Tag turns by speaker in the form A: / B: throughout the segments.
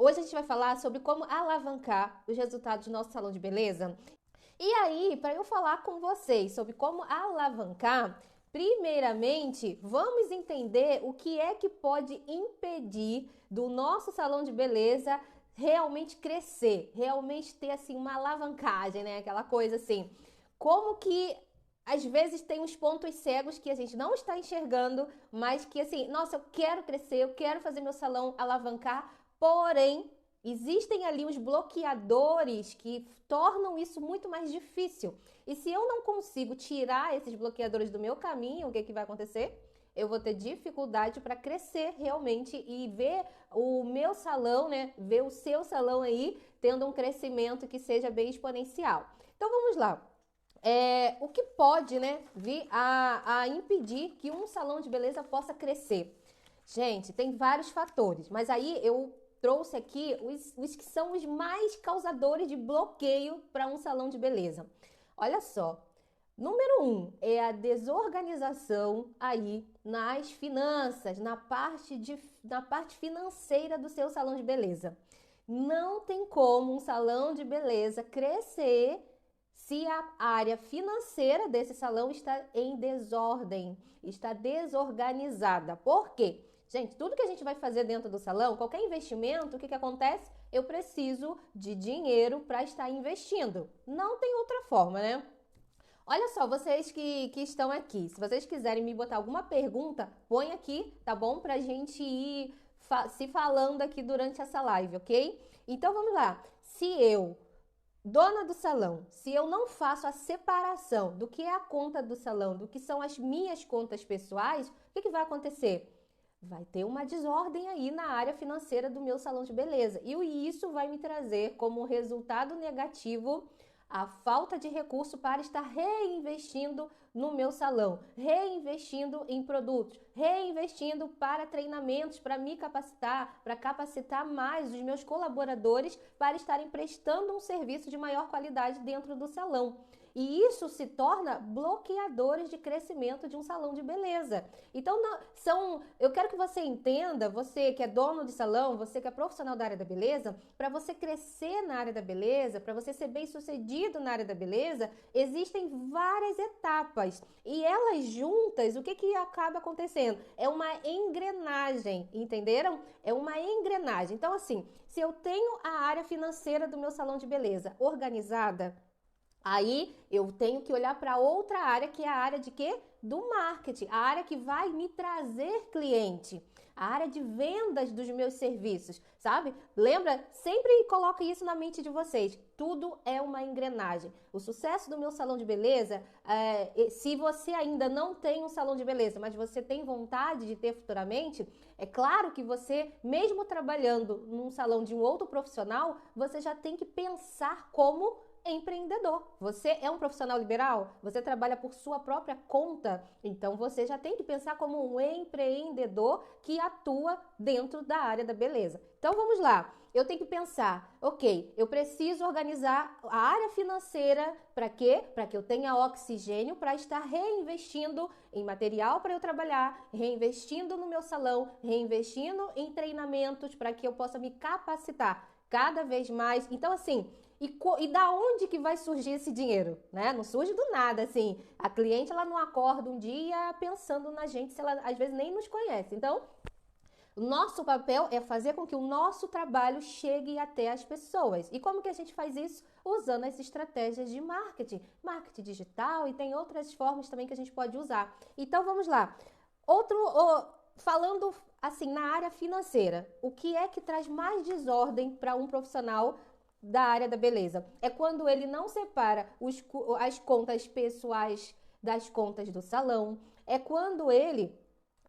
A: Hoje a gente vai falar sobre como alavancar os resultados do nosso salão de beleza. E aí, para eu falar com vocês sobre como alavancar, primeiramente, vamos entender o que é que pode impedir do nosso salão de beleza realmente crescer, realmente ter assim uma alavancagem, né? Aquela coisa assim, como que às vezes tem uns pontos cegos que a gente não está enxergando, mas que assim, nossa, eu quero crescer, eu quero fazer meu salão alavancar, porém existem ali uns bloqueadores que tornam isso muito mais difícil. E se eu não consigo tirar esses bloqueadores do meu caminho, o que que vai acontecer? Eu vou ter dificuldade para crescer realmente e ver o meu salão, né? Ver o seu salão aí tendo um crescimento que seja bem exponencial. Então vamos lá. O que pode, né, vir a impedir que um salão de beleza possa crescer? Gente, tem vários fatores, mas aí eu trouxe aqui os que são os mais causadores de bloqueio para um salão de beleza. Olha só, número um é a desorganização aí nas finanças, na parte financeira do seu salão de beleza. Não tem como um salão de beleza crescer se a área financeira desse salão está em desordem, está desorganizada. Por quê? Gente, tudo que a gente vai fazer dentro do salão, qualquer investimento, o que acontece? Eu preciso de dinheiro para estar investindo. Não tem outra forma, né? Olha só, vocês que estão aqui, se vocês quiserem me botar alguma pergunta, põe aqui, tá bom? Pra gente ir se falando aqui durante essa live, ok? Então vamos lá. Se eu dona do salão, se eu não faço a separação do que é a conta do salão, do que são as minhas contas pessoais, o que vai acontecer? Vai ter uma desordem aí na área financeira do meu salão de beleza. E isso vai me trazer como resultado negativo a falta de recurso para estar reinvestindo no meu salão, reinvestindo em produtos, reinvestindo para treinamentos, para me capacitar, para capacitar mais os meus colaboradores para estarem prestando um serviço de maior qualidade dentro do salão. E isso se torna bloqueadores de crescimento de um salão de beleza. Então, eu quero que você entenda, você que é dono de salão, você que é profissional da área da beleza, para você crescer na área da beleza, para você ser bem-sucedido na área da beleza, existem várias etapas. E elas juntas, o que acaba acontecendo? É uma engrenagem, entenderam? É uma engrenagem. Então, assim, se eu tenho a área financeira do meu salão de beleza organizada, aí eu tenho que olhar para outra área, que é a área de quê? Do marketing, a área que vai me trazer cliente, a área de vendas dos meus serviços, sabe? Lembra? Sempre coloque isso na mente de vocês. Tudo é uma engrenagem. O sucesso do meu salão de beleza, se você ainda não tem um salão de beleza, mas você tem vontade de ter futuramente, é claro que você, mesmo trabalhando num salão de um outro profissional, você já tem que pensar como empreendedor. Você é um profissional liberal? Você trabalha por sua própria conta? Então você já tem que pensar como um empreendedor que atua dentro da área da beleza. Então vamos lá. Eu tenho que pensar, ok, eu preciso organizar a área financeira para quê? Para que eu tenha oxigênio para estar reinvestindo em material para eu trabalhar, reinvestindo no meu salão, reinvestindo em treinamentos para que eu possa me capacitar cada vez mais. Então, assim, e da onde que vai surgir esse dinheiro, né? Não surge do nada, assim. A cliente, ela não acorda um dia pensando na gente, se ela às vezes nem nos conhece. Então, o nosso papel é fazer com que o nosso trabalho chegue até as pessoas. E como que a gente faz isso? Usando as estratégias de marketing, marketing digital, e tem outras formas também que a gente pode usar. Então, vamos lá. Falando assim na área financeira, o que é que traz mais desordem para um profissional da área da beleza? É quando ele não separa as contas pessoais das contas do salão. É quando ele,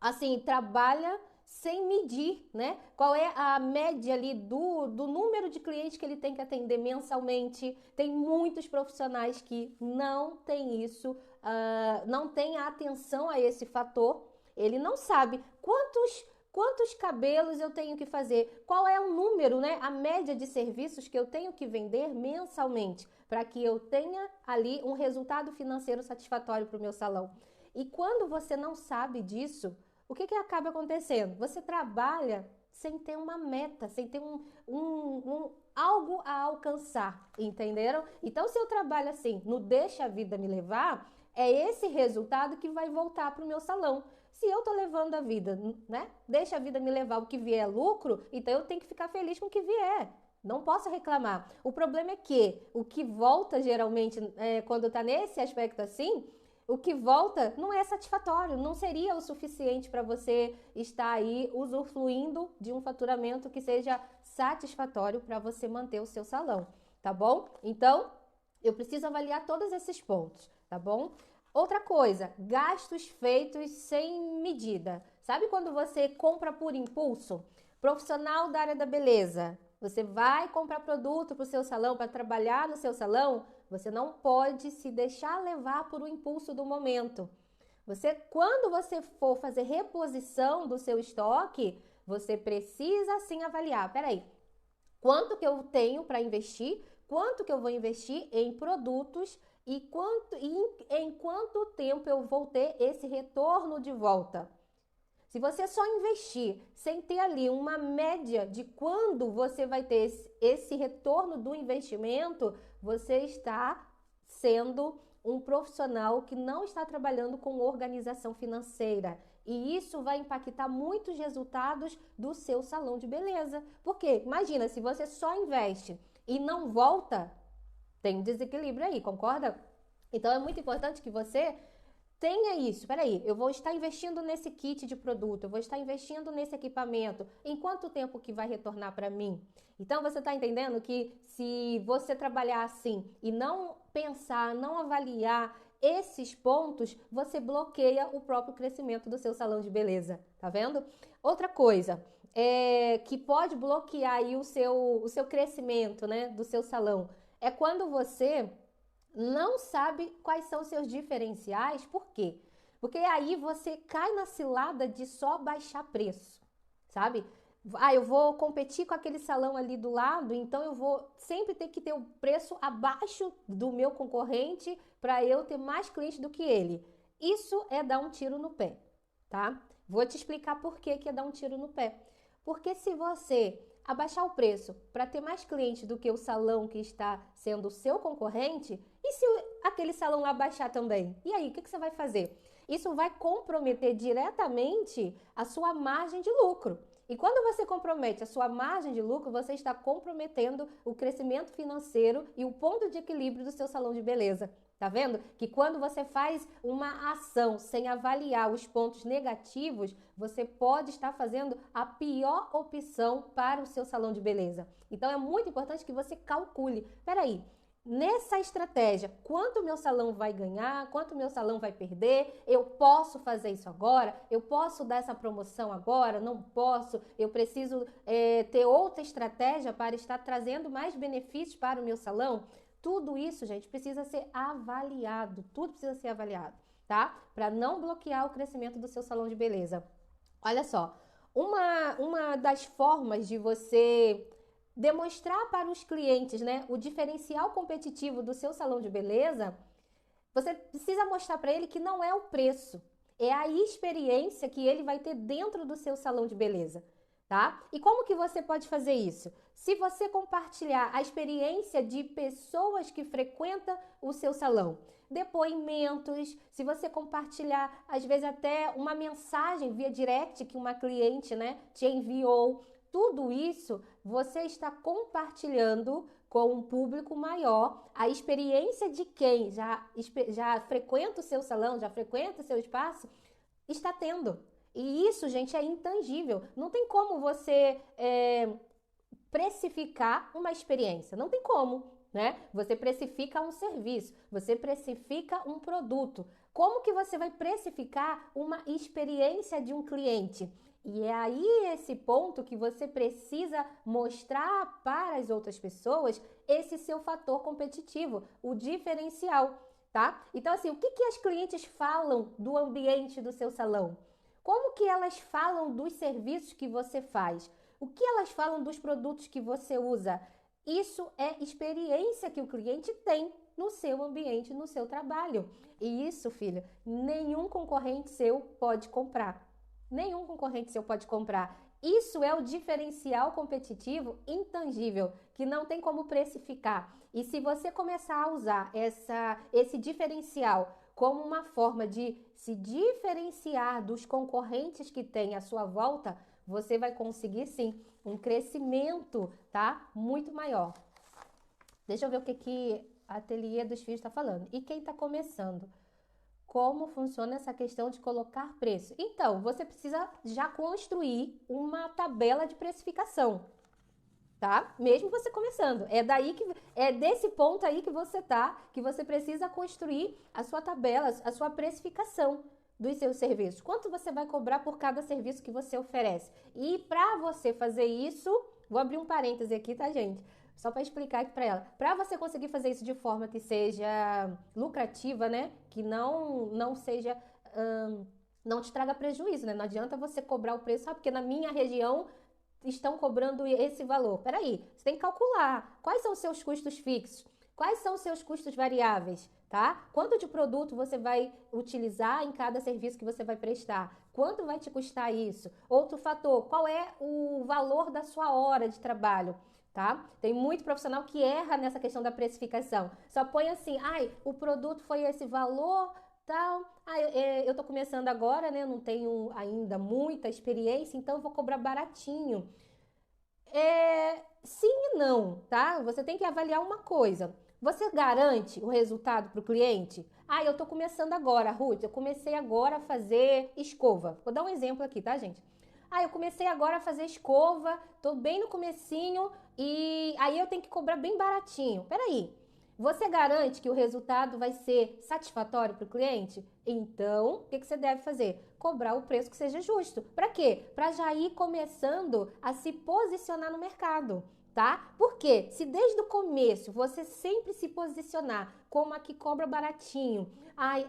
A: assim, trabalha sem medir, né? Qual é a média ali do número de clientes que ele tem que atender mensalmente. Tem muitos profissionais que não têm isso, não têm atenção a esse fator. Ele não sabe quantos cabelos eu tenho que fazer, qual é o número, né? A média de serviços que eu tenho que vender mensalmente, para que eu tenha ali um resultado financeiro satisfatório para o meu salão. E quando você não sabe disso, o que acaba acontecendo? Você trabalha sem ter uma meta, sem ter algo a alcançar, entenderam? Então, se eu trabalho assim, no deixa a vida me levar, é esse resultado que vai voltar para o meu salão. Se eu tô levando a vida, né? Deixa a vida me levar, o que vier é lucro, então eu tenho que ficar feliz com o que vier. Não posso reclamar. O problema é que o que volta geralmente, quando tá nesse aspecto assim, o que volta não é satisfatório, não seria o suficiente para você estar aí usufruindo de um faturamento que seja satisfatório para você manter o seu salão, tá bom? Então, eu preciso avaliar todos esses pontos, tá bom? Outra coisa, gastos feitos sem medida. Sabe quando você compra por impulso? Profissional da área da beleza, você vai comprar produto para o seu salão, para trabalhar no seu salão, você não pode se deixar levar por um impulso do momento. Quando você for fazer reposição do seu estoque, você precisa sim avaliar. Peraí, quanto que eu tenho para investir? Quanto que eu vou investir em produtos e em quanto tempo eu vou ter esse retorno de volta? Se você só investir sem ter ali uma média de quando você vai ter esse retorno do investimento, você está sendo um profissional que não está trabalhando com organização financeira. E isso vai impactar muitos resultados do seu salão de beleza. Porque, imagina, se você só investe e não volta, tem um desequilíbrio aí, concorda? Então, é muito importante que você tenha isso. Peraí, eu vou estar investindo nesse kit de produto, eu vou estar investindo nesse equipamento. Em quanto tempo que vai retornar para mim? Então, você está entendendo que se você trabalhar assim e não pensar, não avaliar esses pontos, você bloqueia o próprio crescimento do seu salão de beleza. Tá vendo? Outra coisa que pode bloquear aí o seu crescimento, né, do seu salão, é quando você não sabe quais são os seus diferenciais. Por quê? Porque aí você cai na cilada de só baixar preço, sabe? Eu vou competir com aquele salão ali do lado, então eu vou sempre ter que ter o preço abaixo do meu concorrente para eu ter mais clientes do que ele. Isso é dar um tiro no pé, tá? Vou te explicar por que é dar um tiro no pé. Porque se você abaixar o preço para ter mais clientes do que o salão que está sendo o seu concorrente, e se aquele salão abaixar também? E aí, o que você vai fazer? Isso vai comprometer diretamente a sua margem de lucro. E quando você compromete a sua margem de lucro, você está comprometendo o crescimento financeiro e o ponto de equilíbrio do seu salão de beleza. Tá vendo? Que quando você faz uma ação sem avaliar os pontos negativos, você pode estar fazendo a pior opção para o seu salão de beleza. Então é muito importante que você calcule. Peraí, nessa estratégia, quanto o meu salão vai ganhar, quanto o meu salão vai perder? Eu posso fazer isso agora? Eu posso dar essa promoção agora? Não posso? Eu preciso ter outra estratégia para estar trazendo mais benefícios para o meu salão? Tudo isso, gente, precisa ser avaliado. Tudo precisa ser avaliado, tá? Para não bloquear o crescimento do seu salão de beleza. Olha só, uma das formas de você demonstrar para os clientes, né, o diferencial competitivo do seu salão de beleza, você precisa mostrar para ele que não é o preço, é a experiência que ele vai ter dentro do seu salão de beleza, tá? E como que você pode fazer isso? Se você compartilhar a experiência de pessoas que frequentam o seu salão, depoimentos, se você compartilhar, às vezes até uma mensagem via direct que uma cliente, né, te enviou, tudo isso você está compartilhando com um público maior a experiência de quem já frequenta o seu salão, já frequenta o seu espaço, está tendo. E isso, gente, é intangível. Não tem como você precificar uma experiência. Não tem como, né? Você precifica um serviço, você precifica um produto. Como que você vai precificar uma experiência de um cliente? E é aí esse ponto que você precisa mostrar para as outras pessoas esse seu fator competitivo, o diferencial, tá? Então, assim, o que as clientes falam do ambiente do seu salão? Como que elas falam dos serviços que você faz? O que elas falam dos produtos que você usa? Isso é experiência que o cliente tem no seu ambiente, no seu trabalho. E isso, filho, nenhum concorrente seu pode comprar. Nenhum concorrente seu pode comprar. Isso é o diferencial competitivo intangível, que não tem como precificar. E se você começar a usar esse diferencial como uma forma de se diferenciar dos concorrentes que tem à sua volta, você vai conseguir sim um crescimento, tá? Muito maior. Deixa eu ver o que a Ateliê dos Fios está falando. E quem está começando? Como funciona essa questão de colocar preço? Então, você precisa já construir uma tabela de precificação, tá? Mesmo você começando. É desse ponto aí que você tá, que você precisa construir a sua tabela, a sua precificação dos seus serviços. Quanto você vai cobrar por cada serviço que você oferece? E para você fazer isso, vou abrir um parêntese aqui, tá, gente? Só para explicar aqui para ela. Para você conseguir fazer isso de forma que seja lucrativa, né? Que não seja não te traga prejuízo, né? Não adianta você cobrar o preço, porque na minha região estão cobrando esse valor. Peraí, você tem que calcular quais são os seus custos fixos, quais são os seus custos variáveis, tá? Quanto de produto você vai utilizar em cada serviço que você vai prestar? Quanto vai te custar isso? Outro fator, qual é o valor da sua hora de trabalho? Tá? Tem muito profissional que erra nessa questão da precificação. Só põe assim, o produto foi esse valor, tal. Eu tô começando agora, né? Eu não tenho ainda muita experiência, então eu vou cobrar baratinho. Sim e não, tá? Você tem que avaliar uma coisa. Você garante o resultado para o cliente? Eu tô começando agora, Ruth. Eu comecei agora a fazer escova. Vou dar um exemplo aqui, tá, gente? Eu comecei agora a fazer escova, tô bem no comecinho e aí eu tenho que cobrar bem baratinho. Peraí, você garante que o resultado vai ser satisfatório para o cliente? Então, o que você deve fazer? Cobrar o preço que seja justo. Para quê? Para já ir começando a se posicionar no mercado, tá? Porque se desde o começo você sempre se posicionar como a que cobra baratinho,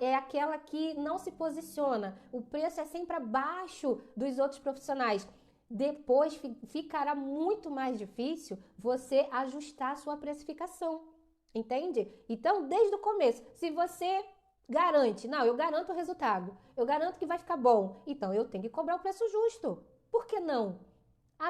A: é aquela que não se posiciona, o preço é sempre abaixo dos outros profissionais, depois ficará muito mais difícil você ajustar a sua precificação, entende? Então, desde o começo, se você garante, não, eu garanto o resultado, eu garanto que vai ficar bom, então eu tenho que cobrar o preço justo. Por que não?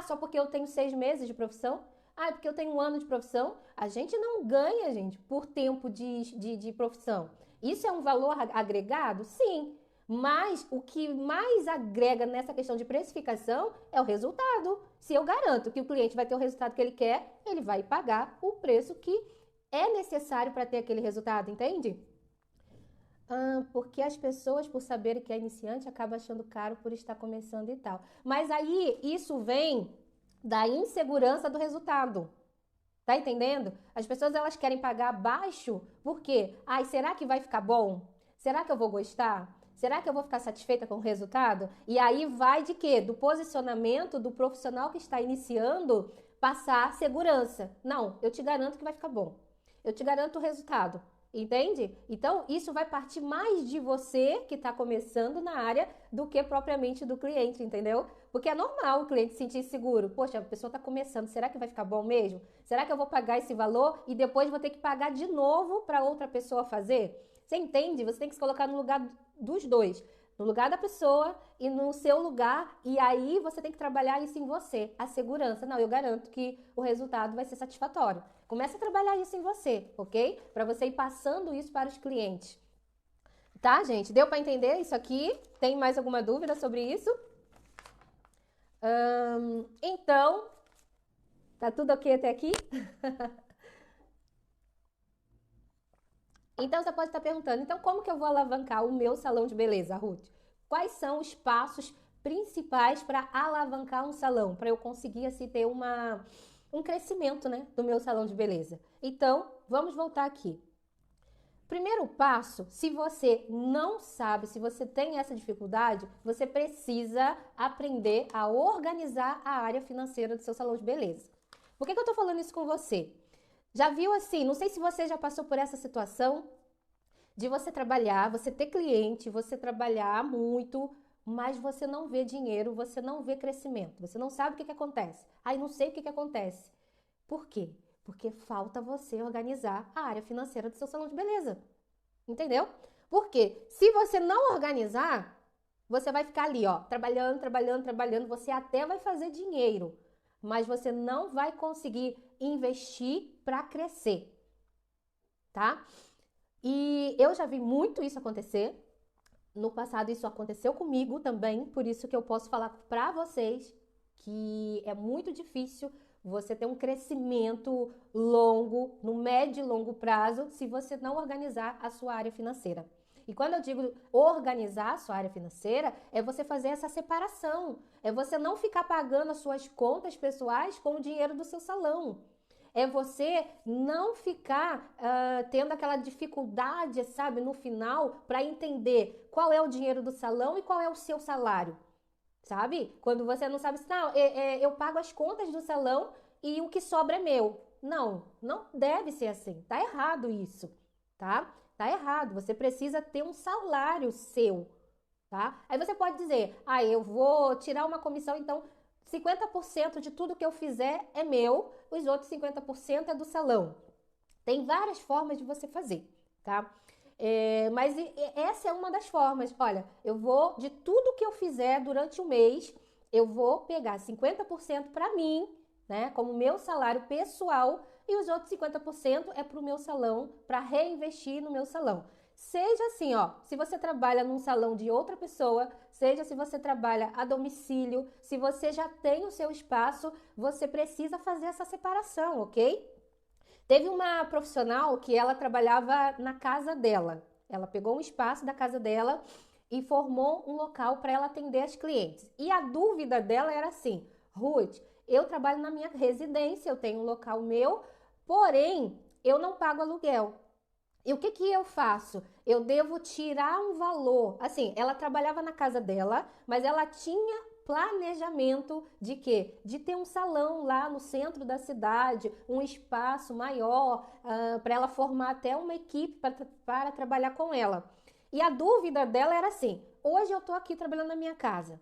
A: Só porque eu tenho 6 meses de profissão? Porque eu tenho 1 ano de profissão? A gente não ganha, gente, por tempo de profissão. Isso é um valor agregado? Sim. Mas o que mais agrega nessa questão de precificação é o resultado. Se eu garanto que o cliente vai ter o resultado que ele quer, ele vai pagar o preço que é necessário para ter aquele resultado, entende? Porque as pessoas, por saberem que é iniciante, acabam achando caro por estar começando e tal. Mas aí, isso vem da insegurança do resultado. Tá entendendo? As pessoas, elas querem pagar baixo, por quê? Será que vai ficar bom? Será que eu vou gostar? Será que eu vou ficar satisfeita com o resultado? E aí vai de quê? Do posicionamento do profissional que está iniciando passar segurança. Não, eu te garanto que vai ficar bom. Eu te garanto o resultado. Entende? Então, isso vai partir mais de você que está começando na área do que propriamente do cliente, entendeu? Porque é normal o cliente se sentir seguro. Poxa, a pessoa está começando, será que vai ficar bom mesmo? Será que eu vou pagar esse valor e depois vou ter que pagar de novo para outra pessoa fazer? Você entende? Você tem que se colocar no lugar dos dois. No lugar da pessoa e no seu lugar, e aí você tem que trabalhar isso em você, a segurança. Não, eu garanto que o resultado vai ser satisfatório. Começa a trabalhar isso em você, ok? Para você ir passando isso para os clientes. Tá, gente? Deu para entender isso aqui? Tem mais alguma dúvida sobre isso? Então, tá tudo ok até aqui? Então, você pode estar perguntando, então como que eu vou alavancar o meu salão de beleza, Ruth? Quais são os passos principais para alavancar um salão? Para eu conseguir, assim, ter um crescimento, né, do meu salão de beleza. Então, vamos voltar aqui. Primeiro passo, se você não sabe, se você tem essa dificuldade, você precisa aprender a organizar a área financeira do seu salão de beleza. Por que eu tô falando isso com você? Já viu assim, não sei se você já passou por essa situação de você trabalhar, você ter cliente, você trabalhar muito, mas você não vê dinheiro, você não vê crescimento, você não sabe o que acontece. Não sei o que acontece. Por quê? Porque falta você organizar a área financeira do seu salão de beleza. Entendeu? Porque se você não organizar, você vai ficar ali, ó, trabalhando, trabalhando, trabalhando, você até vai fazer dinheiro, mas você não vai conseguir investir para crescer, tá? E eu já vi muito isso acontecer. No passado isso aconteceu comigo também, por isso que eu posso falar para vocês que é muito difícil você ter um crescimento longo, no médio e longo prazo, se você não organizar a sua área financeira. E quando eu digo organizar a sua área financeira, é você fazer essa separação, é você não ficar pagando as suas contas pessoais com o dinheiro do seu salão. É você não ficar tendo aquela dificuldade, sabe, no final, para entender qual é o dinheiro do salão e qual é o seu salário, sabe? Quando você não sabe, não, eu pago as contas do salão e o que sobra é meu. Não, não deve ser assim. Tá errado isso, tá? Tá errado. Você precisa ter um salário seu, tá? Aí você pode dizer, eu vou tirar uma comissão, então 50% de tudo que eu fizer é meu, os outros 50% é do salão. Tem várias formas de você fazer, tá? Mas essa é uma das formas. Olha, eu vou, de tudo que eu fizer durante o mês, eu vou pegar 50% para mim, né? Como meu salário pessoal, e os outros 50% é para o meu salão, para reinvestir no meu salão. Seja assim, ó, se você trabalha num salão de outra pessoa, seja se você trabalha a domicílio, se você já tem o seu espaço, você precisa fazer essa separação, ok? Teve uma profissional que ela trabalhava na casa dela. Ela pegou um espaço da casa dela e formou um local para ela atender as clientes. E a dúvida dela era assim: Ruth, eu trabalho na minha residência, eu tenho um local meu, porém eu não pago aluguel. E o que que eu faço? Eu devo tirar um valor. Assim, ela trabalhava na casa dela, mas ela tinha planejamento de quê? De ter um salão lá no centro da cidade, um espaço maior, para ela formar até uma equipe para trabalhar com ela. E a dúvida dela era assim: hoje eu estou aqui trabalhando na minha casa,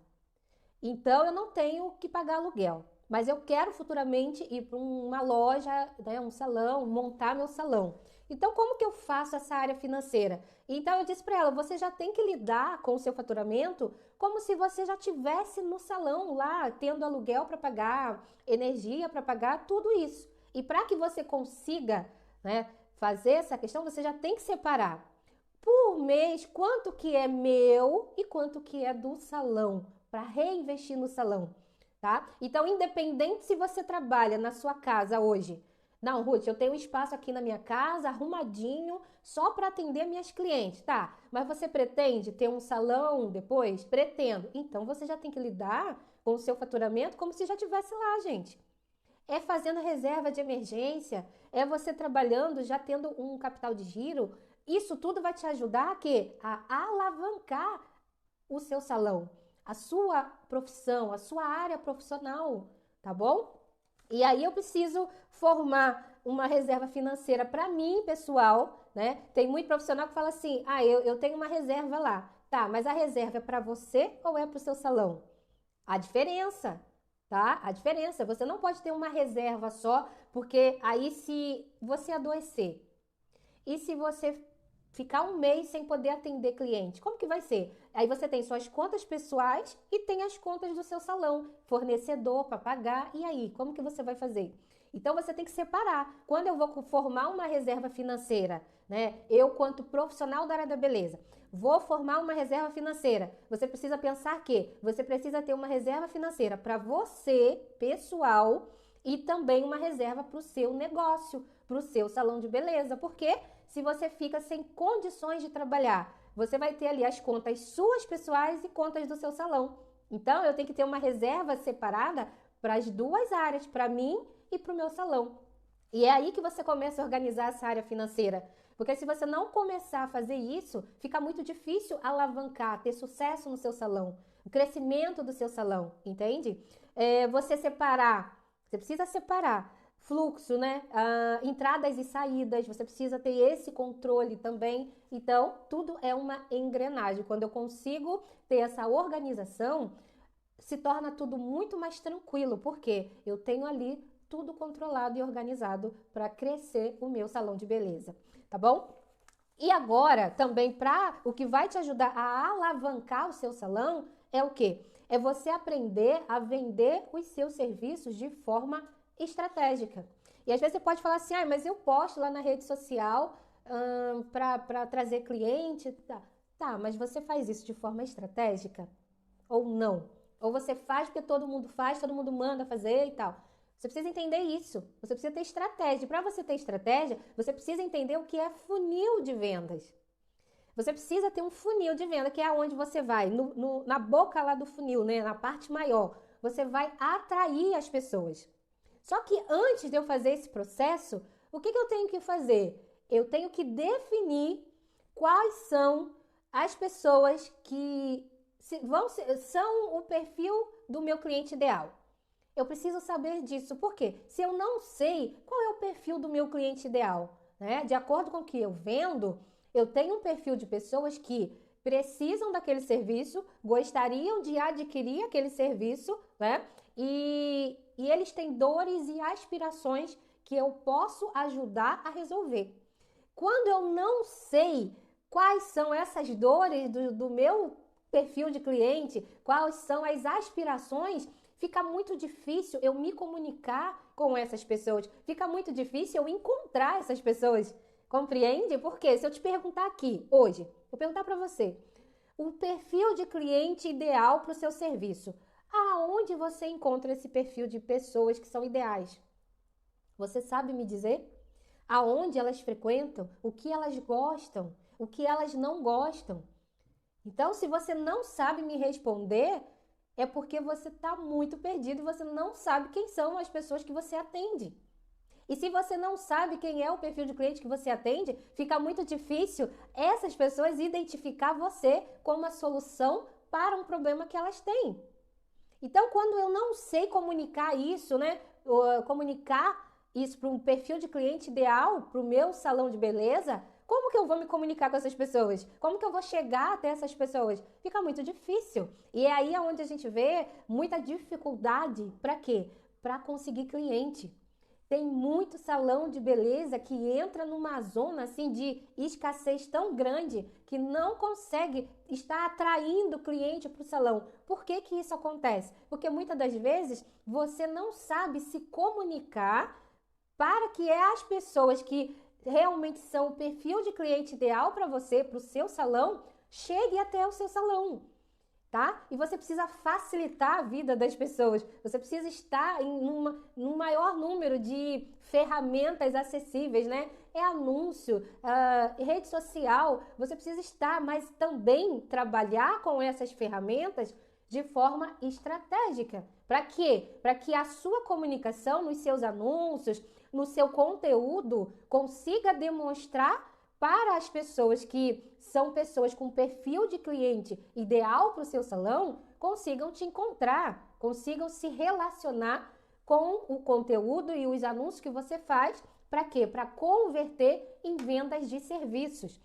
A: então eu não tenho que pagar aluguel, mas eu quero futuramente ir para uma loja, né, um salão, montar meu salão. Então, como que eu faço essa área financeira? Então, eu disse para ela: você já tem que lidar com o seu faturamento como se você já tivesse no salão lá, tendo aluguel para pagar, energia para pagar, tudo isso. E para que você consiga, né, fazer essa questão, você já tem que separar por mês quanto que é meu e quanto que é do salão, para reinvestir no salão, tá? Então, independente se você trabalha na sua casa hoje, não, Ruth, eu tenho um espaço aqui na minha casa, arrumadinho, só para atender minhas clientes, tá? Mas você pretende ter um salão depois? Pretendo. Então, você já tem que lidar com o seu faturamento como se já tivesse lá, gente. É fazendo reserva de emergência, é você trabalhando, já tendo um capital de giro. Isso tudo vai te ajudar a quê? A alavancar o seu salão, a sua profissão, a sua área profissional, tá bom? E aí eu preciso formar uma reserva financeira para mim, pessoal, né? Tem muito profissional que fala assim: eu tenho uma reserva lá. Tá, mas a reserva é para você ou é para o seu salão? A diferença, tá? A diferença. Você não pode ter uma reserva só, porque aí se você adoecer e se você ficar um mês sem poder atender cliente, como que vai ser? Aí você tem suas contas pessoais e tem as contas do seu salão, fornecedor para pagar, e aí, como que você vai fazer? Então você tem que separar. Quando eu vou formar uma reserva financeira, né? Eu, quanto profissional da área da beleza, vou formar uma reserva financeira. Você precisa pensar que você precisa ter uma reserva financeira para você, pessoal, e também uma reserva para o seu negócio, para o seu salão de beleza. Porque se você fica sem condições de trabalhar, você vai ter ali as contas suas pessoais e contas do seu salão. Então, eu tenho que ter uma reserva separada para as duas áreas, para mim e para o meu salão. E é aí que você começa a organizar essa área financeira. Porque se você não começar a fazer isso, fica muito difícil alavancar, ter sucesso no seu salão, o crescimento do seu salão, entende? Você precisa separar fluxo, né? Entradas e saídas, você precisa ter esse controle também. Então, tudo é uma engrenagem. Quando eu consigo ter essa organização, se torna tudo muito mais tranquilo, porque eu tenho ali tudo controlado e organizado para crescer o meu salão de beleza, tá bom? E agora, também, o que vai te ajudar a alavancar o seu salão é o quê? É você aprender a vender os seus serviços de forma estratégica. E às vezes você pode falar assim, mas eu posto lá na rede social para trazer cliente. Tá, mas você faz isso de forma estratégica? Ou não? Ou você faz porque todo mundo faz, todo mundo manda fazer e tal. Você precisa entender isso. Você precisa ter estratégia. Para você ter estratégia, você precisa entender o que é funil de vendas. Você precisa ter um funil de venda, que é onde você vai, na boca lá do funil, né? Na parte maior. Você vai atrair as pessoas. Só que antes de eu fazer esse processo, o que eu tenho que fazer? Eu tenho que definir quais são as pessoas que são o perfil do meu cliente ideal. Eu preciso saber disso. Por quê? Se eu não sei qual é o perfil do meu cliente ideal, né? De acordo com o que eu vendo, eu tenho um perfil de pessoas que precisam daquele serviço, gostariam de adquirir aquele serviço, né? E eles têm dores e aspirações que eu posso ajudar a resolver. Quando eu não sei quais são essas dores do meu perfil de cliente, quais são as aspirações, fica muito difícil eu me comunicar com essas pessoas. Fica muito difícil eu encontrar essas pessoas. Compreende? Porque se eu te perguntar aqui, hoje, vou perguntar para você, o perfil de cliente ideal para o seu serviço. Aonde você encontra esse perfil de pessoas que são ideais? Você sabe me dizer? Aonde elas frequentam? O que elas gostam? O que elas não gostam? Então, se você não sabe me responder, é porque você está muito perdido e você não sabe quem são as pessoas que você atende. E se você não sabe quem é o perfil de cliente que você atende, fica muito difícil essas pessoas identificar você como a solução para um problema que elas têm. Então, quando eu não sei comunicar isso, né? Comunicar isso para um perfil de cliente ideal, para o meu salão de beleza, como que eu vou me comunicar com essas pessoas? Como que eu vou chegar até essas pessoas? Fica muito difícil. E é aí onde a gente vê muita dificuldade. Para quê? Para conseguir cliente. Tem muito salão de beleza que entra numa zona assim de escassez tão grande que não consegue estar atraindo cliente para o salão. Por que que isso acontece? Porque muitas das vezes você não sabe se comunicar para que as pessoas que realmente são o perfil de cliente ideal para você, para o seu salão, cheguem até o seu salão. Tá? E você precisa facilitar a vida das pessoas. Você precisa estar num maior número de ferramentas acessíveis, né? É anúncio, rede social. Você precisa estar, mas também trabalhar com essas ferramentas de forma estratégica. Para quê? Para que a sua comunicação nos seus anúncios, no seu conteúdo, consiga demonstrar para as pessoas que são pessoas com perfil de cliente ideal para o seu salão, consigam te encontrar, consigam se relacionar com o conteúdo e os anúncios que você faz. Para quê? Para converter em vendas de serviços.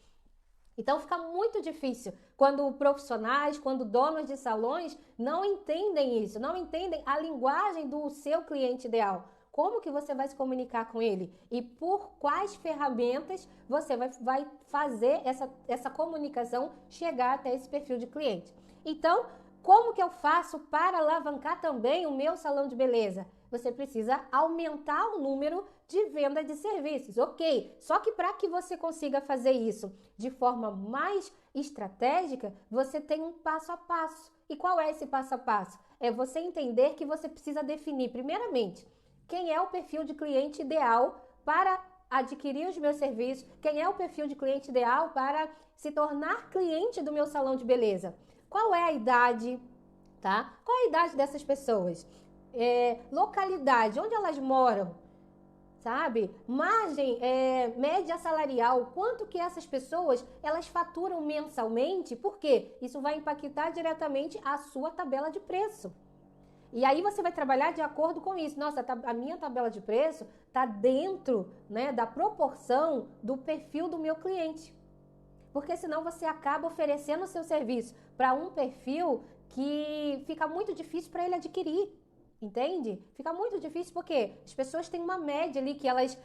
A: Então fica muito difícil quando profissionais, quando donos de salões não entendem isso, não entendem a linguagem do seu cliente ideal. Como que você vai se comunicar com ele? E por quais ferramentas você vai fazer essa comunicação chegar até esse perfil de cliente? Então, como que eu faço para alavancar também o meu salão de beleza? Você precisa aumentar o número de venda de serviços, ok? Só que para que você consiga fazer isso de forma mais estratégica, você tem um passo a passo. E qual é esse passo a passo? É você entender que você precisa definir, primeiramente, quem é o perfil de cliente ideal para adquirir os meus serviços, quem é o perfil de cliente ideal para se tornar cliente do meu salão de beleza. Qual é a idade, tá? Qual é a idade dessas pessoas? Localidade, onde elas moram, sabe? Margem, média salarial, quanto que essas pessoas, elas faturam mensalmente, por quê? Isso vai impactar diretamente a sua tabela de preço. E aí você vai trabalhar de acordo com isso. Nossa, a minha tabela de preço está dentro, né, da proporção do perfil do meu cliente. Porque senão você acaba oferecendo o seu serviço para um perfil que fica muito difícil para ele adquirir. Entende? Fica muito difícil porque as pessoas têm uma média ali que elas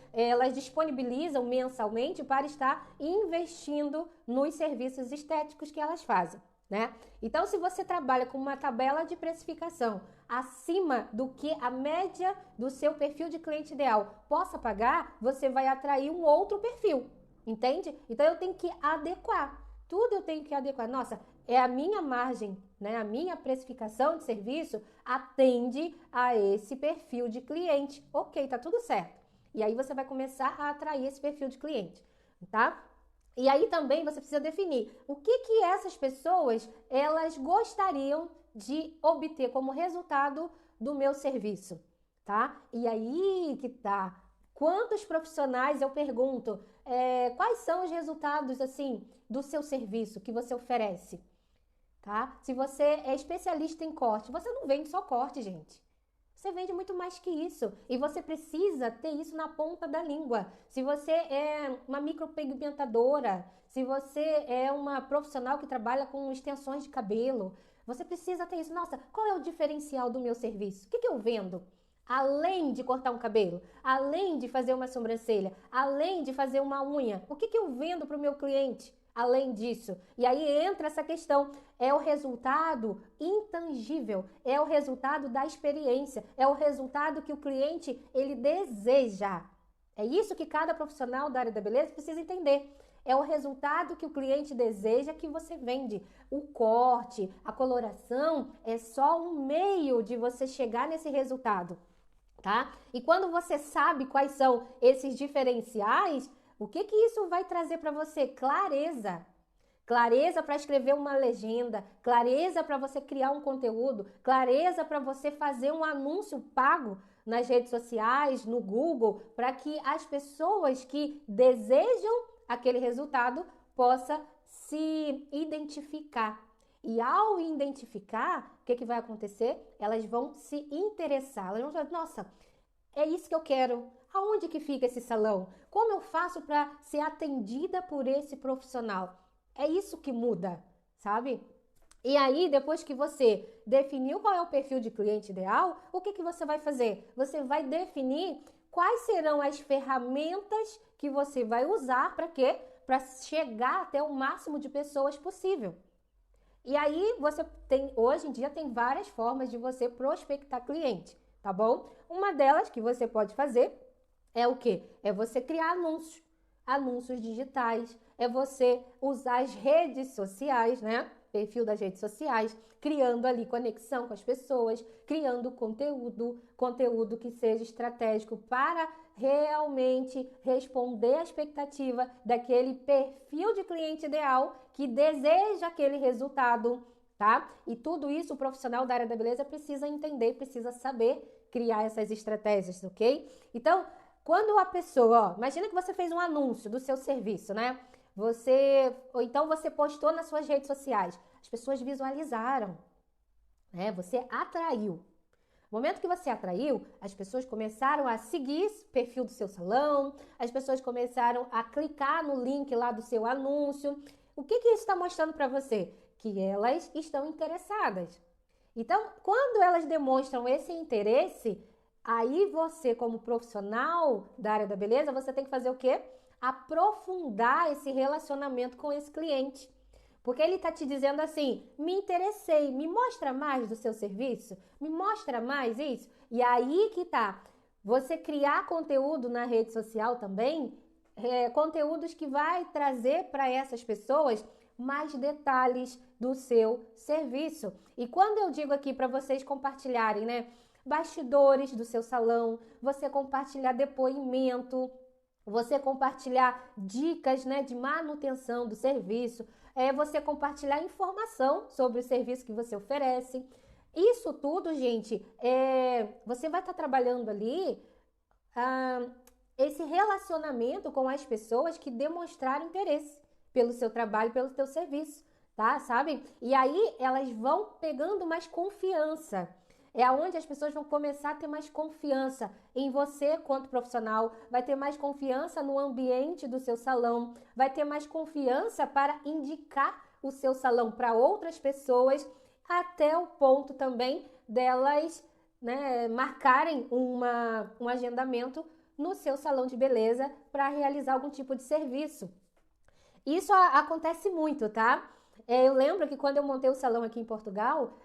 A: disponibilizam mensalmente para estar investindo nos serviços estéticos que elas fazem, né? Então, se você trabalha com uma tabela de precificação acima do que a média do seu perfil de cliente ideal possa pagar, você vai atrair um outro perfil, entende? Então, eu tenho que adequar. Tudo eu tenho que adequar. Nossa, é a minha margem, né? A minha precificação de serviço atende a esse perfil de cliente. Ok, tá tudo certo. E aí você vai começar a atrair esse perfil de cliente, tá? E aí também você precisa definir o que essas pessoas elas gostariam de obter como resultado do meu serviço, tá? E aí que tá. Quantos profissionais eu pergunto, quais são os resultados assim do seu serviço que você oferece? Tá? Se você é especialista em corte, você não vende só corte, gente. Você vende muito mais que isso. E você precisa ter isso na ponta da língua. Se você é uma micropigmentadora, se você é uma profissional que trabalha com extensões de cabelo, você precisa ter isso. Nossa, qual é o diferencial do meu serviço? O que eu vendo? Além de cortar um cabelo, além de fazer uma sobrancelha, além de fazer uma unha, o que eu vendo para o meu cliente? Além disso, e aí entra essa questão, é o resultado intangível, é o resultado da experiência, é o resultado que o cliente ele deseja. É isso que cada profissional da área da beleza precisa entender. É o resultado que o cliente deseja que você vende. O corte, a coloração é só um meio de você chegar nesse resultado, tá? E quando você sabe quais são esses diferenciais, o que isso vai trazer para você? Clareza. Clareza para escrever uma legenda, clareza para você criar um conteúdo, clareza para você fazer um anúncio pago nas redes sociais, no Google, para que as pessoas que desejam aquele resultado possam se identificar. E ao identificar, o que vai acontecer? Elas vão se interessar, elas vão falar, nossa, é isso que eu quero. Aonde que fica esse salão? Como eu faço para ser atendida por esse profissional? É isso que muda, sabe? E aí, depois que você definiu qual é o perfil de cliente ideal, o que você vai fazer? Você vai definir quais serão as ferramentas que você vai usar para quê? Para chegar até o máximo de pessoas possível. E aí, hoje em dia, tem várias formas de você prospectar cliente, tá bom? Uma delas que você pode fazer é o quê? É você criar anúncios digitais, é você usar as redes sociais, né? Perfil das redes sociais, criando ali conexão com as pessoas, criando conteúdo que seja estratégico para realmente responder à expectativa daquele perfil de cliente ideal que deseja aquele resultado, tá? E tudo isso o profissional da área da beleza precisa entender, precisa saber criar essas estratégias, ok? Então, quando a pessoa, imagina que você fez um anúncio do seu serviço, né? Ou então você postou nas suas redes sociais, as pessoas visualizaram, né? Você atraiu. No momento que você atraiu, as pessoas começaram a seguir o perfil do seu salão, as pessoas começaram a clicar no link lá do seu anúncio. O que isso está mostrando para você? Que elas estão interessadas. Então, quando elas demonstram esse interesse, aí você, como profissional da área da beleza, você tem que fazer o quê? Aprofundar esse relacionamento com esse cliente. Porque ele está te dizendo assim, me interessei, me mostra mais do seu serviço, me mostra mais isso. E aí que tá, você criar conteúdo na rede social também, conteúdos que vai trazer para essas pessoas mais detalhes do seu serviço. E quando eu digo aqui para vocês compartilharem, né, bastidores do seu salão, você compartilhar depoimento, você compartilhar dicas, né, de manutenção do serviço, você compartilhar informação sobre o serviço que você oferece. Isso tudo, gente, você vai estar trabalhando ali esse relacionamento com as pessoas que demonstraram interesse pelo seu trabalho, pelo seu serviço, tá? Sabe? E aí elas vão pegando mais confiança. É aonde as pessoas vão começar a ter mais confiança em você quanto profissional, vai ter mais confiança no ambiente do seu salão, vai ter mais confiança para indicar o seu salão para outras pessoas, até o ponto também delas né, marcarem um agendamento no seu salão de beleza para realizar algum tipo de serviço. Isso acontece muito, tá? Eu lembro que quando eu montei o salão aqui em Portugal,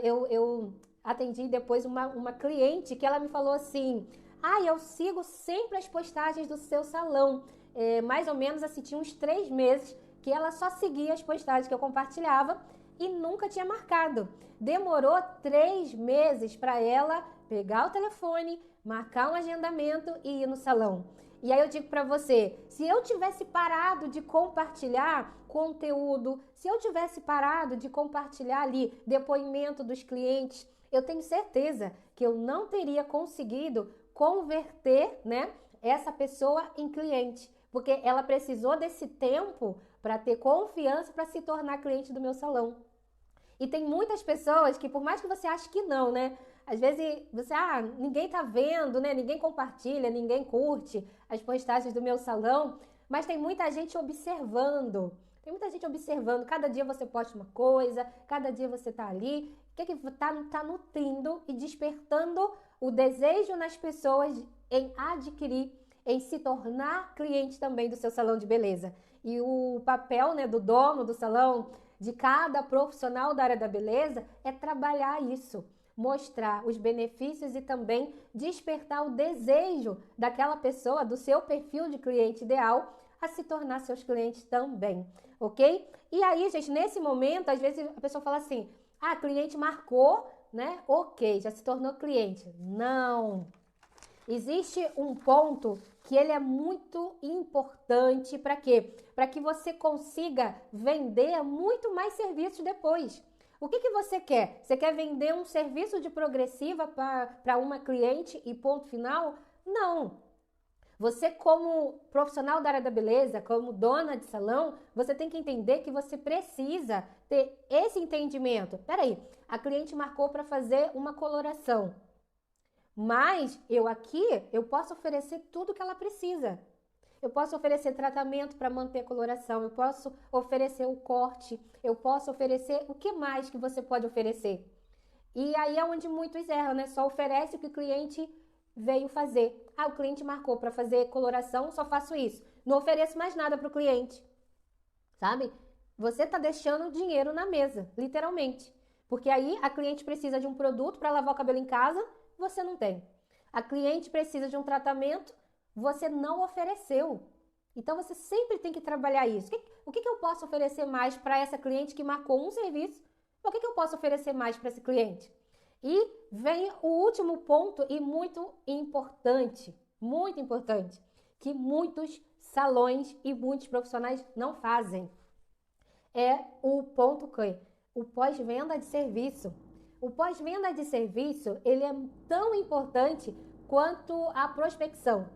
A: eu atendi depois uma cliente que ela me falou assim: eu sigo sempre as postagens do seu salão. Mais ou menos assim, tinha uns 3 meses que ela só seguia as postagens que eu compartilhava e nunca tinha marcado. Demorou 3 meses para ela pegar o telefone, marcar um agendamento e ir no salão. E aí eu digo para você, se eu tivesse parado de compartilhar conteúdo, se eu tivesse parado de compartilhar ali depoimento dos clientes, eu tenho certeza que eu não teria conseguido converter, né, essa pessoa em cliente, porque ela precisou desse tempo para ter confiança para se tornar cliente do meu salão. E tem muitas pessoas que, por mais que você ache que não, né? Às vezes você, ninguém tá vendo, né? Ninguém compartilha, ninguém curte as postagens do meu salão, mas tem muita gente observando. Tem muita gente observando. Cada dia você posta uma coisa, cada dia você tá ali. O que tá nutrindo e despertando o desejo nas pessoas em adquirir, em se tornar cliente também do seu salão de beleza. E o papel, né, do dono do salão, de cada profissional da área da beleza, é trabalhar isso, mostrar os benefícios e também despertar o desejo daquela pessoa, do seu perfil de cliente ideal, a se tornar seus clientes também, ok? E aí, gente, nesse momento, às vezes a pessoa fala assim: cliente marcou, né? Ok, já se tornou cliente. Não! Existe um ponto que ele é muito importante para quê? Para que você consiga vender muito mais serviços depois. O que você quer? Você quer vender um serviço de progressiva para uma cliente e ponto final? Não. Você, como profissional da área da beleza, como dona de salão, você tem que entender que você precisa ter esse entendimento. Peraí, a cliente marcou para fazer uma coloração. Mas eu posso oferecer tudo que ela precisa. Eu posso oferecer tratamento para manter a coloração, eu posso oferecer o corte, eu posso oferecer o que mais que você pode oferecer. E aí é onde muitos erram, né? Só oferece o que o cliente veio fazer. O cliente marcou para fazer coloração, só faço isso. Não ofereço mais nada para o cliente, sabe? Você está deixando dinheiro na mesa, literalmente. Porque aí a cliente precisa de um produto para lavar o cabelo em casa, você não tem. A cliente precisa de um tratamento, você não ofereceu. Então você sempre tem que trabalhar isso. O que eu posso oferecer mais para essa cliente que marcou um serviço? O que eu posso oferecer mais para esse cliente? E vem o último ponto e muito importante, que muitos salões e muitos profissionais não fazem. É o ponto que o pós-venda de serviço. O pós-venda de serviço, ele é tão importante quanto a prospecção.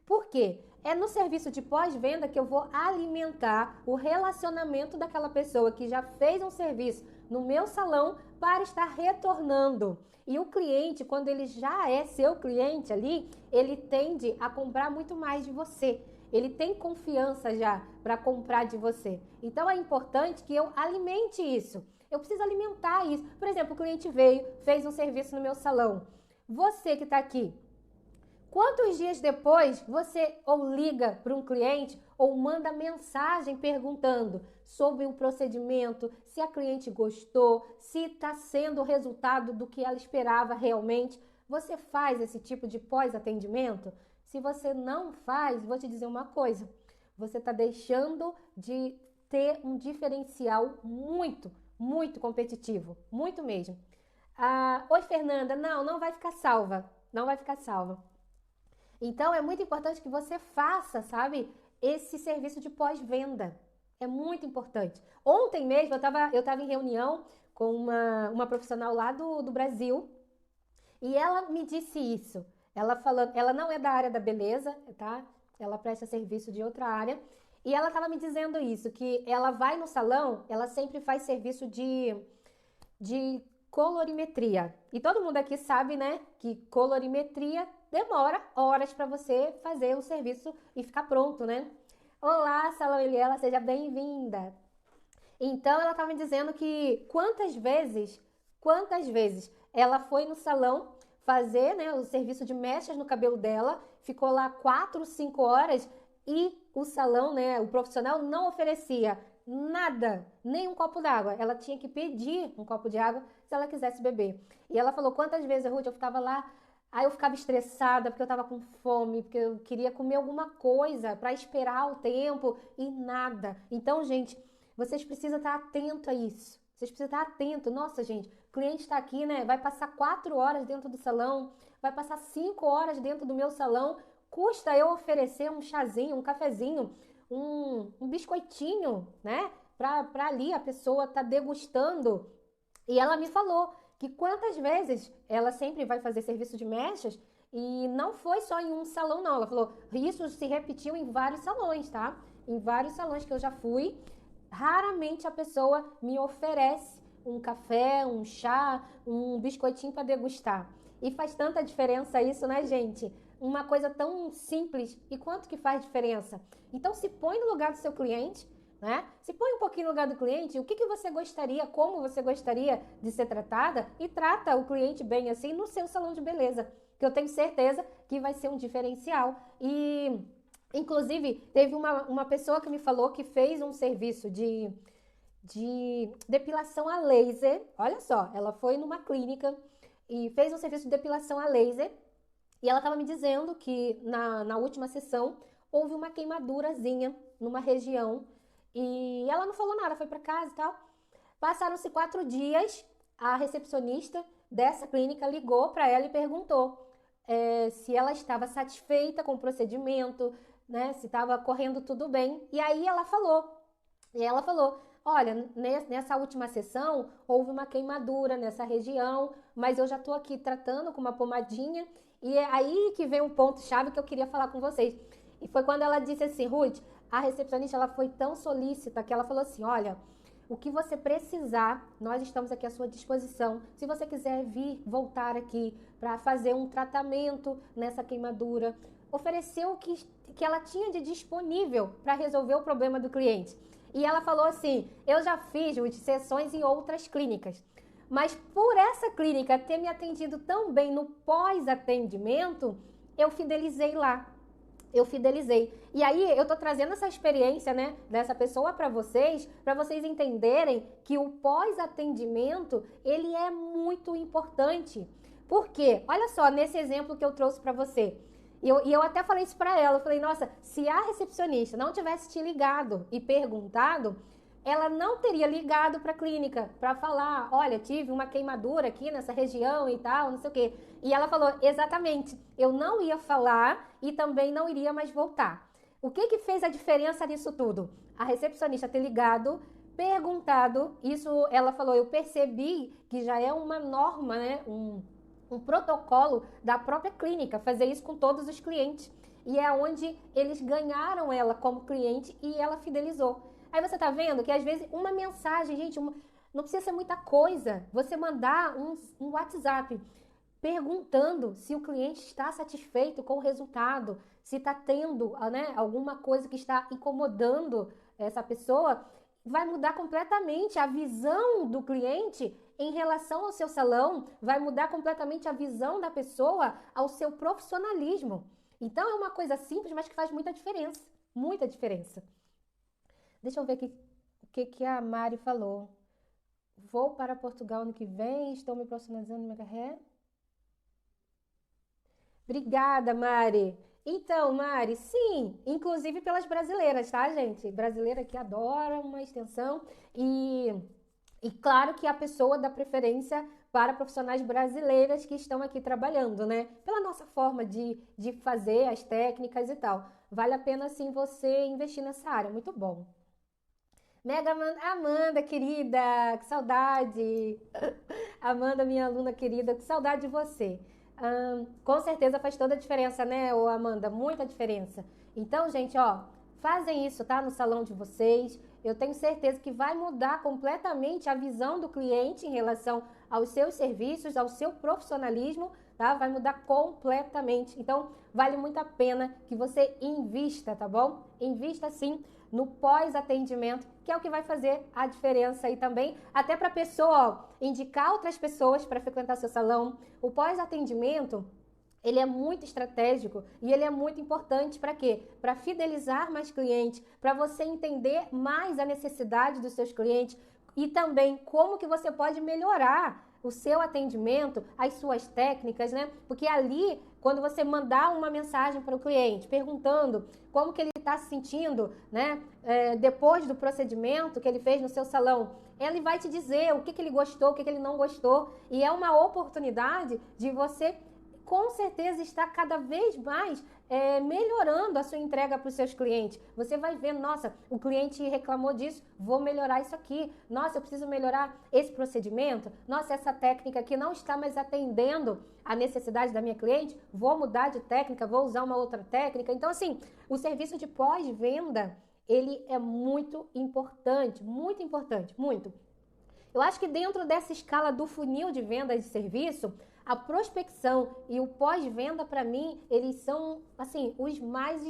A: Por quê? É no serviço de pós-venda que eu vou alimentar o relacionamento daquela pessoa que já fez um serviço no meu salão para estar retornando. E o cliente, quando ele já é seu cliente ali, ele tende a comprar muito mais de você. Ele tem confiança já para comprar de você. Então é importante que eu alimente isso. Eu preciso alimentar isso. Por exemplo, o cliente veio, fez um serviço no meu salão. Você que está aqui, quantos dias depois você ou liga para um cliente ou manda mensagem perguntando sobre o procedimento, se a cliente gostou, se está sendo o resultado do que ela esperava realmente? Você faz esse tipo de pós-atendimento? Se você não faz, vou te dizer uma coisa. Você está deixando de ter um diferencial muito competitivo, muito mesmo. Oi, Fernanda, não vai ficar salva, não vai ficar salva. Então, é muito importante que você faça, sabe, esse serviço de pós-venda. É muito importante. Ontem mesmo, eu tava em reunião com uma profissional lá do Brasil e ela me disse isso. Ela não é da área da beleza, tá? Ela presta serviço de outra área. E ela estava me dizendo isso, que ela vai no salão, ela sempre faz serviço de colorimetria. E todo mundo aqui sabe, né, que colorimetria demora horas para você fazer o serviço e ficar pronto, né? Olá, Salão Eliela, seja bem-vinda. Então, ela estava me dizendo que quantas vezes ela foi no salão fazer, né, o serviço de mechas no cabelo dela, ficou lá 4, 5 horas e o salão, né, o profissional não oferecia nada, nem um copo d'água. Ela tinha que pedir um copo de água se ela quisesse beber. E ela falou quantas vezes, Ruth, eu ficava lá, aí eu ficava estressada porque eu estava com fome, porque eu queria comer alguma coisa para esperar o tempo e nada. Então, gente, vocês precisam estar atento a isso. Vocês precisam estar atento. Nossa, gente, o cliente está aqui, né? Vai passar 4 horas dentro do salão, vai passar 5 horas dentro do meu salão. Custa eu oferecer um chazinho, um cafezinho, um biscoitinho, né? Para ali a pessoa tá degustando. E ela me falou que quantas vezes ela sempre vai fazer serviço de mechas e não foi só em um salão, não. Ela falou, isso se repetiu em vários salões, tá? Em vários salões que eu já fui. Raramente a pessoa me oferece um café, um chá, um biscoitinho para degustar. E faz tanta diferença isso, né, gente? Uma coisa tão simples. E quanto que faz diferença? Então, se põe no lugar do seu cliente, né? Se põe um pouquinho no lugar do cliente, o que que você gostaria, como você gostaria de ser tratada e trata o cliente bem assim no seu salão de beleza, que eu tenho certeza que vai ser um diferencial. E inclusive, teve uma pessoa que me falou que fez um serviço de depilação a laser. Olha só, ela foi numa clínica e fez um serviço de depilação a laser. E ela estava me dizendo que na última sessão houve uma queimadurazinha numa região. E ela não falou nada, foi para casa e tal. Passaram-se 4 dias, a recepcionista dessa clínica ligou para ela e perguntou se ela estava satisfeita com o procedimento, né, se estava correndo tudo bem. E aí ela falou, olha, nessa última sessão houve uma queimadura nessa região, mas eu já estou aqui tratando com uma pomadinha. E é aí que vem um ponto-chave que eu queria falar com vocês. E foi quando ela disse assim, Ruth, a recepcionista ela foi tão solícita que ela falou assim, olha, o que você precisar, nós estamos aqui à sua disposição. Se você quiser vir, voltar aqui para fazer um tratamento nessa queimadura, ofereceu o que ela tinha de disponível para resolver o problema do cliente. E ela falou assim, eu já fiz sessões em outras clínicas, mas por essa clínica ter me atendido tão bem no pós-atendimento, eu fidelizei lá. E aí eu tô trazendo essa experiência, né, dessa pessoa para vocês entenderem que o pós-atendimento, ele é muito importante. Por quê? Olha só, nesse exemplo que eu trouxe para você. E eu até falei isso para ela, eu falei, nossa, se a recepcionista não tivesse te ligado e perguntado, ela não teria ligado para a clínica para falar, olha, tive uma queimadura aqui nessa região e tal, não sei o quê. E ela falou, exatamente, eu não ia falar e também não iria mais voltar. O que que fez a diferença nisso tudo? A recepcionista ter ligado, perguntado, isso ela falou, eu percebi que já é uma norma, né, um protocolo da própria clínica, fazer isso com todos os clientes. E é onde eles ganharam ela como cliente e ela fidelizou. Aí você tá vendo que às vezes uma mensagem, gente, não precisa ser muita coisa. Você mandar um WhatsApp perguntando se o cliente está satisfeito com o resultado, se está tendo, né, alguma coisa que está incomodando essa pessoa, vai mudar completamente a visão do cliente em relação ao seu salão, vai mudar completamente a visão da pessoa ao seu profissionalismo. Então é uma coisa simples, mas que faz muita diferença, muita diferença. Deixa eu ver aqui o que a Mari falou. Vou para Portugal ano que vem, estou me profissionalizando na minha carreira. Obrigada, Mari. Então, Mari, sim, inclusive pelas brasileiras, tá, gente? Brasileira que adora uma extensão e claro que a pessoa dá preferência para profissionais brasileiras que estão aqui trabalhando, né? Pela nossa forma de fazer as técnicas e tal. Vale a pena, sim, você investir nessa área. Muito bom. Mega Amanda, querida, que saudade. Amanda, minha aluna querida, que saudade de você. Com certeza faz toda a diferença, né, ô Amanda? Muita diferença. Então, gente, ó, fazem isso, tá? No salão de vocês. Eu tenho certeza que vai mudar completamente a visão do cliente em relação aos seus serviços, ao seu profissionalismo, tá? Vai mudar completamente. Então, vale muito a pena que você invista, tá bom? Invista sim no pós-atendimento, que é o que vai fazer a diferença aí também, até para a pessoa indicar outras pessoas para frequentar seu salão. O pós-atendimento, ele é muito estratégico e ele é muito importante para quê? Para fidelizar mais clientes, para você entender mais a necessidade dos seus clientes e também como que você pode melhorar o seu atendimento, as suas técnicas, né? Porque ali, quando você mandar uma mensagem para o cliente perguntando como que ele está se sentindo, né? Depois do procedimento que ele fez no seu salão, ele vai te dizer o que ele gostou, o que ele não gostou, e é uma oportunidade de você com certeza está cada vez mais melhorando a sua entrega para os seus clientes. Você vai ver, nossa, o cliente reclamou disso, vou melhorar isso aqui. Nossa, eu preciso melhorar esse procedimento. Nossa, essa técnica aqui não está mais atendendo a necessidade da minha cliente, vou mudar de técnica, vou usar uma outra técnica. Então, assim, o serviço de pós-venda, ele é muito importante, muito. Eu acho que dentro dessa escala do funil de venda de serviço, a prospecção e o pós-venda, para mim, eles são, assim, os mais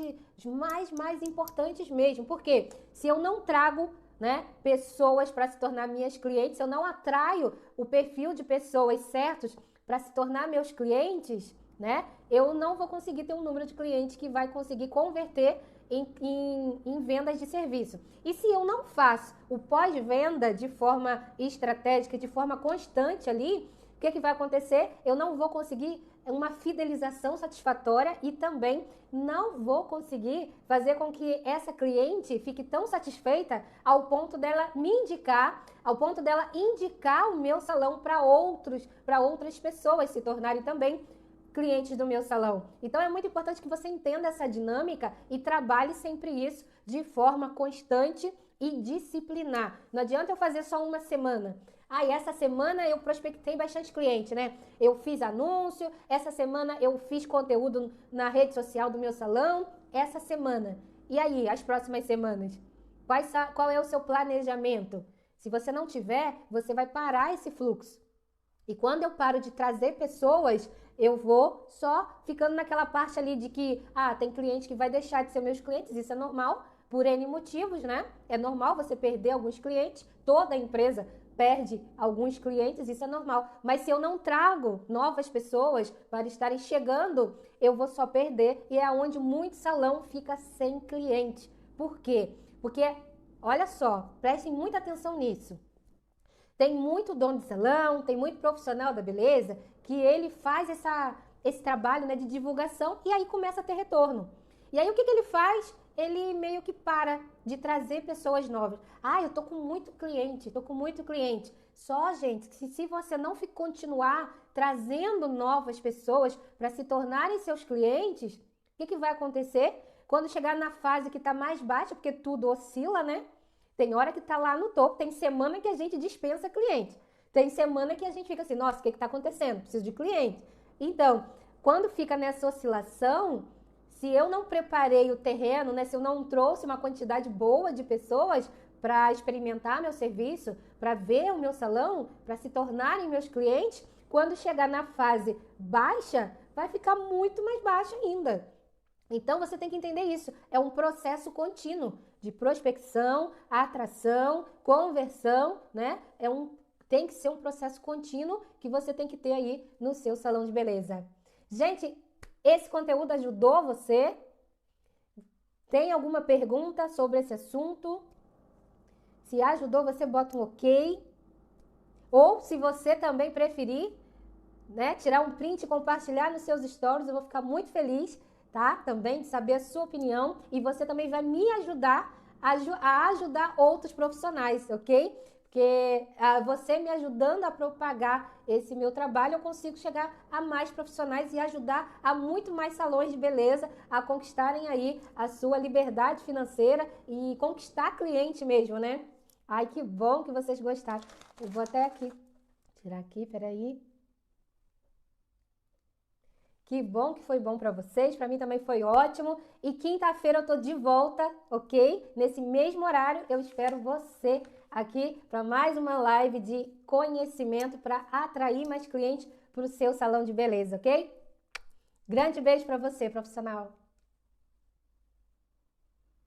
A: importantes mesmo. Porque se eu não trago, né, pessoas para se tornar minhas clientes, se eu não atraio o perfil de pessoas certos para se tornar meus clientes, né, eu não vou conseguir ter um número de clientes que vai conseguir converter em vendas de serviço. E se eu não faço o pós-venda de forma estratégica, de forma constante ali, o que vai acontecer? Eu não vou conseguir uma fidelização satisfatória e também não vou conseguir fazer com que essa cliente fique tão satisfeita ao ponto dela me indicar, ao ponto dela indicar o meu salão para outras pessoas se tornarem também clientes do meu salão. Então é muito importante que você entenda essa dinâmica e trabalhe sempre isso de forma constante e disciplinar. Não adianta eu fazer só uma semana. E essa semana eu prospectei bastante cliente, né? Eu fiz anúncio, essa semana eu fiz conteúdo na rede social do meu salão, essa semana. E aí, as próximas semanas? Qual é o seu planejamento? Se você não tiver, você vai parar esse fluxo. E quando eu paro de trazer pessoas, eu vou só ficando naquela parte ali de que, tem cliente que vai deixar de ser meus clientes, isso é normal, por N motivos, né? É normal você perder alguns clientes, toda empresa perde alguns clientes, isso é normal. Mas se eu não trago novas pessoas para estarem chegando, eu vou só perder e é onde muito salão fica sem cliente. Por quê? Porque, olha só, prestem muita atenção nisso. Tem muito dono de salão, tem muito profissional da beleza que ele faz esse trabalho, né, de divulgação e aí começa a ter retorno. E aí o que ele faz? Ele meio que para de trazer pessoas novas. Eu tô com muito cliente. Só, gente, se você não continuar trazendo novas pessoas para se tornarem seus clientes, o que vai acontecer? Quando chegar na fase que está mais baixa, porque tudo oscila, né? Tem hora que está lá no topo, tem semana que a gente dispensa cliente. Tem semana que a gente fica assim, nossa, o que está acontecendo? Preciso de cliente. Então, quando fica nessa oscilação, se eu não preparei o terreno, né, se eu não trouxe uma quantidade boa de pessoas para experimentar meu serviço, para ver o meu salão, para se tornarem meus clientes, quando chegar na fase baixa, vai ficar muito mais baixa ainda. Então, você tem que entender isso. É um processo contínuo de prospecção, atração, conversão, né? Tem que ser um processo contínuo que você tem que ter aí no seu salão de beleza. Gente, esse conteúdo ajudou você? Tem alguma pergunta sobre esse assunto? Se ajudou, você bota um ok. Ou, se você também preferir, né, tirar um print e compartilhar nos seus stories, eu vou ficar muito feliz, tá? Também de saber a sua opinião e você também vai me ajudar a ajudar outros profissionais, ok? Porque você me ajudando a propagar esse meu trabalho, eu consigo chegar a mais profissionais e ajudar a muito mais salões de beleza a conquistarem aí a sua liberdade financeira e conquistar cliente mesmo, né? Ai, que bom que vocês gostaram. Eu vou até aqui, tirar aqui, peraí. Que bom que foi bom para vocês, para mim também foi ótimo. E quinta-feira eu tô de volta, ok? Nesse mesmo horário eu espero você aqui para mais uma live de conhecimento para atrair mais clientes para o seu salão de beleza, ok? Grande beijo para você, profissional!